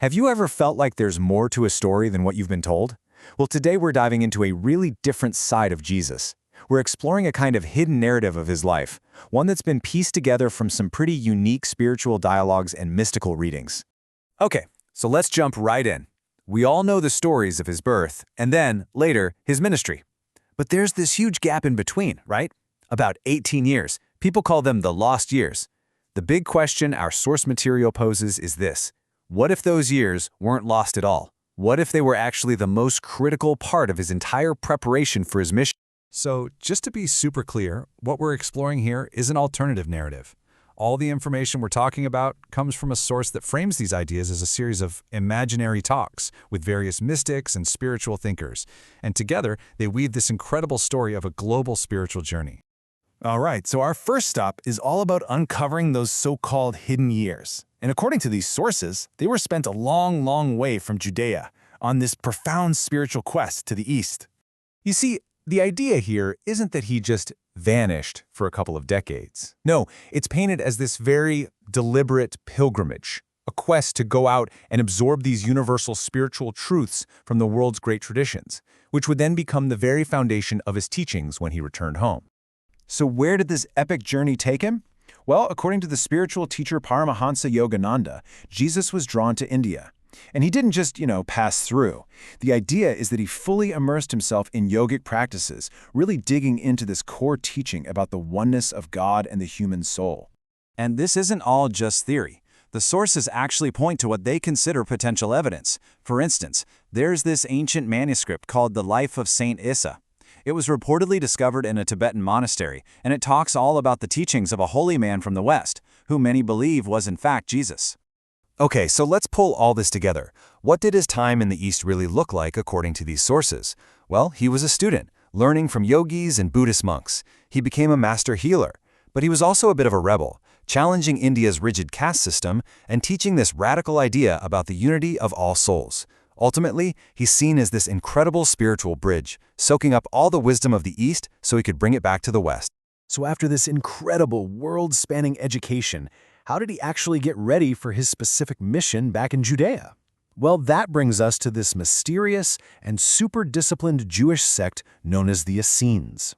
Have you ever felt like there's more to a story than what you've been told? Well, today we're diving into a really different side of Jesus. We're exploring a kind of hidden narrative of his life, one that's been pieced together from some pretty unique spiritual dialogues and mystical readings. Okay, so let's jump right in. We all know the stories of his birth, and then, later, his ministry. But there's this huge gap in between, right? About 18 years. People call them the lost years. The big question our source material poses is this: what if those years weren't lost at all? What if they were actually the most critical part of his entire preparation for his mission? So, just to be super clear, what we're exploring here is an alternative narrative. All the information we're talking about comes from a source that frames these ideas as a series of imaginary talks with various mystics and spiritual thinkers, and together they weave this incredible story of a global spiritual journey. All right, so our first stop is all about uncovering those so-called hidden years. And according to these sources, they were spent a long, long way from Judea on this profound spiritual quest to the east. You see, the idea here isn't that he just vanished for a couple of decades. No, it's painted as this very deliberate pilgrimage, a quest to go out and absorb these universal spiritual truths from the world's great traditions, which would then become the very foundation of his teachings when he returned home. So where did this epic journey take him? Well, according to the spiritual teacher Paramahansa Yogananda, Jesus was drawn to India. And he didn't just, pass through. The idea is that he fully immersed himself in yogic practices, really digging into this core teaching about the oneness of God and the human soul. And this isn't all just theory. The sources actually point to what they consider potential evidence. For instance, there's this ancient manuscript called The Life of Saint Issa. It was reportedly discovered in a Tibetan monastery, and it talks all about the teachings of a holy man from the West, who many believe was in fact Jesus. Okay, so let's pull all this together. What did his time in the East really look like according to these sources? Well, he was a student, learning from yogis and Buddhist monks. He became a master healer, but he was also a bit of a rebel, challenging India's rigid caste system and teaching this radical idea about the unity of all souls. Ultimately, he's seen as this incredible spiritual bridge, soaking up all the wisdom of the East so he could bring it back to the West. So after this incredible world-spanning education, how did he actually get ready for his specific mission back in Judea? Well, that brings us to this mysterious and super disciplined Jewish sect known as the Essenes.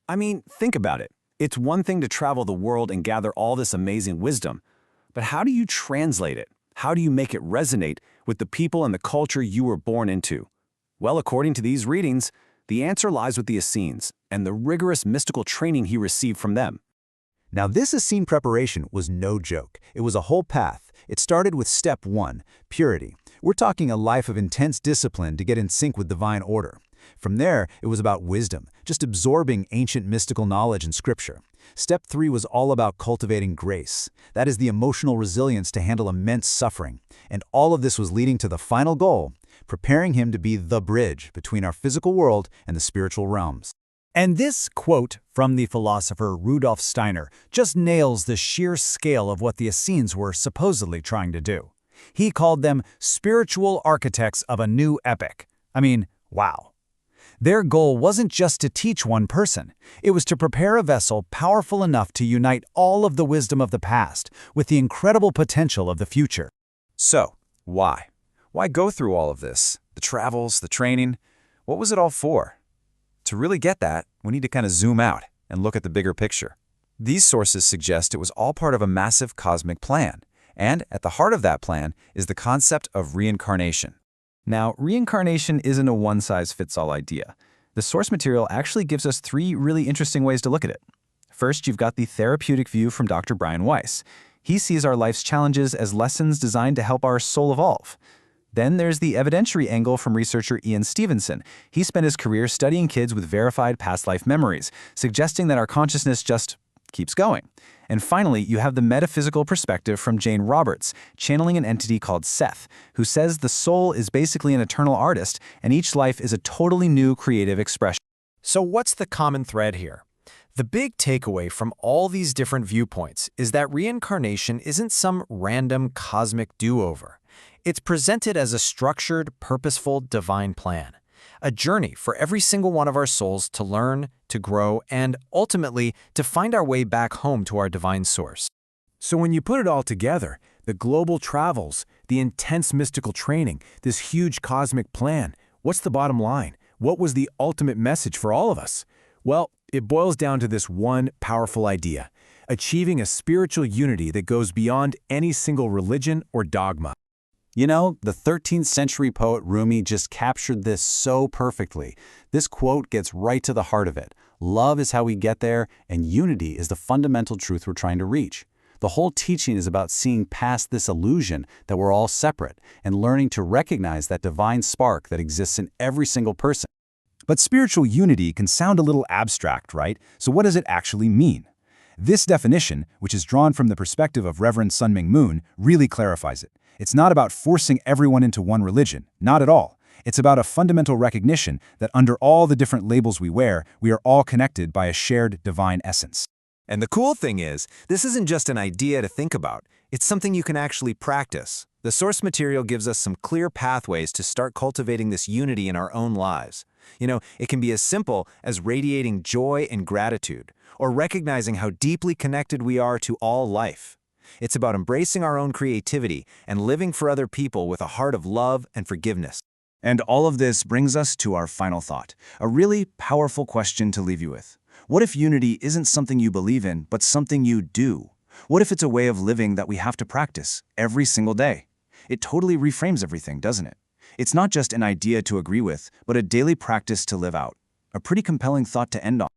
I mean, think about it. It's one thing to travel the world and gather all this amazing wisdom, but how do you translate it? How do you make it resonate with the people and the culture you were born into? Well, according to these readings, the answer lies with the Essenes and the rigorous mystical training he received from them. Now, this Essene preparation was no joke. It was a whole path. It started with step 1, purity. We're talking a life of intense discipline to get in sync with divine order. From there, it was about wisdom, just absorbing ancient mystical knowledge and scripture. Step 3 was all about cultivating grace. That is the emotional resilience to handle immense suffering. And all of this was leading to the final goal, preparing him to be the bridge between our physical world and the spiritual realms. And this quote from the philosopher Rudolf Steiner just nails the sheer scale of what the Essenes were supposedly trying to do. He called them spiritual architects of a new epic. I mean, wow. Their goal wasn't just to teach one person. It was to prepare a vessel powerful enough to unite all of the wisdom of the past with the incredible potential of the future. So, why? Why go through all of this? The travels, the training? What was it all for? To really get that, we need to kind of zoom out and look at the bigger picture. These sources suggest it was all part of a massive cosmic plan, and at the heart of that plan is the concept of reincarnation. Now, reincarnation isn't a one-size-fits-all idea. The source material actually gives us 3 really interesting ways to look at it. First, you've got the therapeutic view from Dr. Brian Weiss. He sees our life's challenges as lessons designed to help our soul evolve. Then there's the evidentiary angle from researcher Ian Stevenson. He spent his career studying kids with verified past life memories, suggesting that our consciousness just keeps going. And finally, you have the metaphysical perspective from Jane Roberts, channeling an entity called Seth, who says the soul is basically an eternal artist, and each life is a totally new creative expression. So what's the common thread here? The big takeaway from all these different viewpoints is that reincarnation isn't some random cosmic do-over. It's presented as a structured, purposeful divine plan. A journey for every single one of our souls to learn, to grow, and ultimately to find our way back home to our divine source. So when you put it all together, The global travels, the intense mystical training, this huge cosmic plan. What's the bottom line? What was the ultimate message for all of us? Well, it boils down to this one powerful idea: achieving a spiritual unity that goes beyond any single religion or dogma. You know, the 13th century poet Rumi just captured this so perfectly. This quote gets right to the heart of it. Love is how we get there, and unity is the fundamental truth we're trying to reach. The whole teaching is about seeing past this illusion that we're all separate and learning to recognize that divine spark that exists in every single person. But spiritual unity can sound a little abstract, right? So what does it actually mean? This definition, which is drawn from the perspective of Reverend Sun Myung Moon, really clarifies it. It's not about forcing everyone into one religion, not at all. It's about a fundamental recognition that under all the different labels we wear, we are all connected by a shared divine essence. And the cool thing is, this isn't just an idea to think about. It's something you can actually practice. The source material gives us some clear pathways to start cultivating this unity in our own lives. You know, it can be as simple as radiating joy and gratitude, or recognizing how deeply connected we are to all life. It's about embracing our own creativity and living for other people with a heart of love and forgiveness. And all of this brings us to our final thought, a really powerful question to leave you with. What if unity isn't something you believe in, but something you do? What if it's a way of living that we have to practice every single day? It totally reframes everything, doesn't it? It's not just an idea to agree with, but a daily practice to live out. A pretty compelling thought to end on.